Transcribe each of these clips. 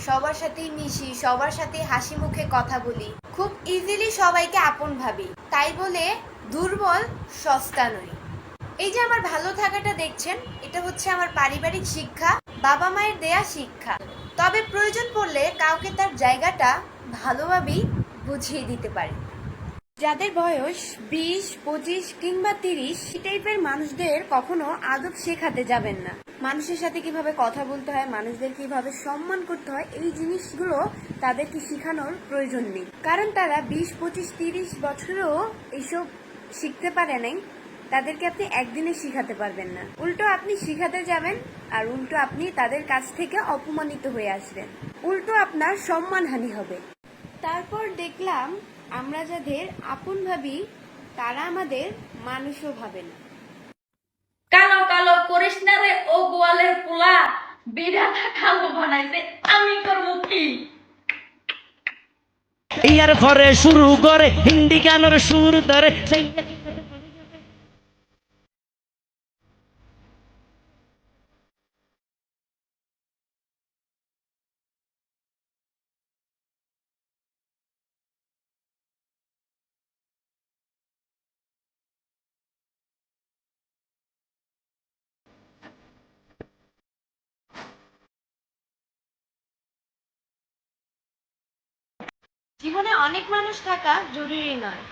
সবার সাথেই মিশি, সবার সাথে হাসি মুখে কথা বলি, খুব ইজিলি সবাইকে আপন ভাবি, তাই বলে দুর্বল সস্তা নই। এই যে আমার ভালো থাকাটা দেখছেন, এটা হচ্ছে আমার পারিবারিক শিক্ষা, বাবা মায়ের দেয়া শিক্ষা। তবে প্রয়োজন পড়লে কাউকে তার জায়গাটা ভালোভাবেই বুঝিয়ে দিতে পারি। যাদের বয়স 20, 25 কিংবা 30 এই টাইপের মানুষদের কখনো আদব শেখাতে যাবেন না। মানুষের সাথে কিভাবে কথা বলতে হয়, মানুষদের কিভাবে সম্মান করতে হয়, এই জিনিসগুলো তাদেরকে শেখানোর প্রয়োজন নেই। কারণ তারা 20, 25, 30 বছরেও এইসব শিখতে পারে নাই। তাদেরকে আপনি একদিনে শিখাতে পারবেন না। উল্টো আপনি শিখাতে যাবেন আর উল্টো আপনি তাদের কাছ থেকে অপমানিত হয়ে আসবেন, উল্টো আপনার সম্মানহানি হবে। তারপর দেখলাম আমরা যাদের আপন ভাবি তারা আমাদের মানুষও ভাবে না। কালো কালো করিস না রে ও গোয়ালের পোলা, বিরাটা কালো বানাইছে, আমি করবো কি? ইয়ার পরে শুরু করে হিন্দি গানের সুর ধরে। জীবনে অনেক মানুষ থাকা জরুরি নয়,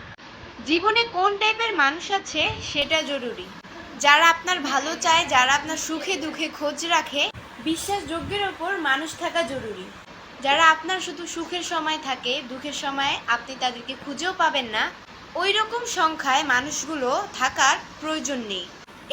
জীবনে কোন টাইপের মানুষ আছে সেটা জরুরি। যারা আপনার ভালো চায়, যারা আপনার সুখে দুঃখে খোঁজ রাখে, বিশ্বাসযোগ্যের ওপর মানুষ থাকা জরুরি। যারা আপনার শুধু সুখের সময় থাকে, দুঃখের সময় আপনি তাদেরকে খুঁজেও পাবেন না, ওই রকম সংখ্যায় মানুষগুলো থাকার প্রয়োজন নেই।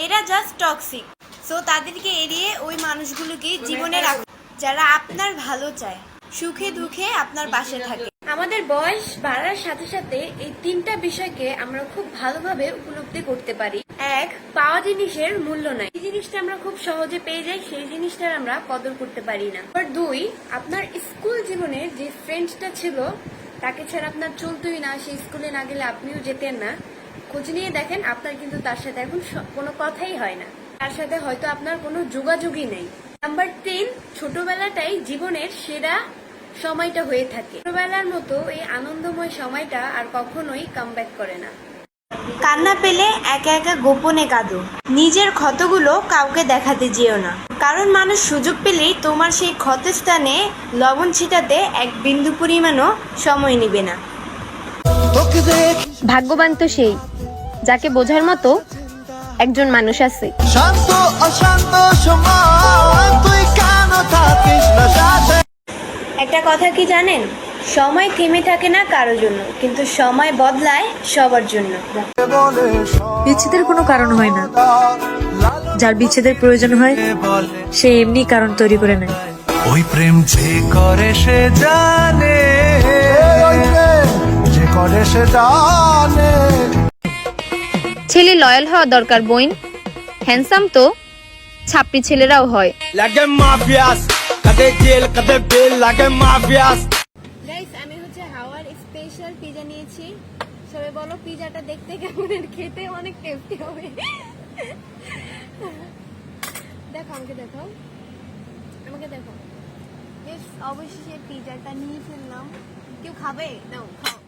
এরা জাস্ট টক্সিক। সো তাদেরকে এড়িয়ে ওই মানুষগুলোকে জীবনে রাখুন যারা আপনার ভালো চায়, সুখে দুঃখে আপনার পাশে থাকে। আমাদের বয়স বাড়ার সাথে সাথে এই তিনটা বিষয়কে আমরা খুব ভালোভাবে উপলব্ধি করতে পারি। এক, পাওয়া জিনিসের মূল্য নাই, এই জিনিসটা আমরা খুব সহজে পেয়ে যাই, সেই জিনিসটার আমরা কদর করতে পারি না। আর দুই, আপনার স্কুল জীবনে যে ফ্রেন্ডসটা ছিল তাকে ছাড়া আপনার চলতোই না, সেই স্কুলে না গেলে আপনিও যেতেন না। খোঁজ নিয়ে দেখেন আপনার কিন্তু তার সাথে এখন কোনো কথাই হয় না, তার সাথে হয়তো আপনার কোনো যোগাযোগই নেই। নাম্বার 3, ছোটবেলাটাই জীবনের সেরা সময়টা হয়ে থাকে। ছোটবেলার মতো এই আনন্দময় সময়টা আর কখনোই কামব্যাক করে না। কান্না পেলে একা একা গোপনে কাঁদো, নিজের ক্ষতগুলো কাউকে দেখাতে যেও না, কারণ মানুষ সুযোগ পেলেই তোমার সেই ক্ষতস্থানে লবণ ছিটাতে এক বিন্দু পরিমাণও সময় নেবে না। ভাগ্যবান তো সেই যাকে বোঝার মতো একজন মানুষ আছে। শান্ত অশান্ত সময় তুই কেন থাকিস না সাথে? একটা কথা কি জানেন, সময় থেমে থাকে না কারোর জন্য, কিন্তু সময় বদলায় সবার জন্য। বিচ্ছেদের কোনো কারণ হয় না, যার বিচ্ছেদের প্রয়োজন হয় সে এমনি কারণ তৈরি করে নেয়। ওই প্রেম যে করে সে জানে, যে করে সে জানে। ছেলে লয়াল হওয়া দরকার বইন, হ্যান্ডসাম তো ছাপড়ি ছেলেরাও হয়। লাগে মাফিয়াস কদে জেল কদে বেল, লাগে মাফিয়াস। গাইস, আমি হচ্ছে হাওয়ার স্পেশাল পিজা নিয়েছি। সবাই বলো পিজাটা দেখতে কেমন, আর খেতে অনেক টেস্টি হবে। দেখো, আমাকে দেখো, আমাকে দেখো। বেশ, অবশেষে পিজাটা নিয়ে ফেললাম। কেউ খাবে? নাও, খাও।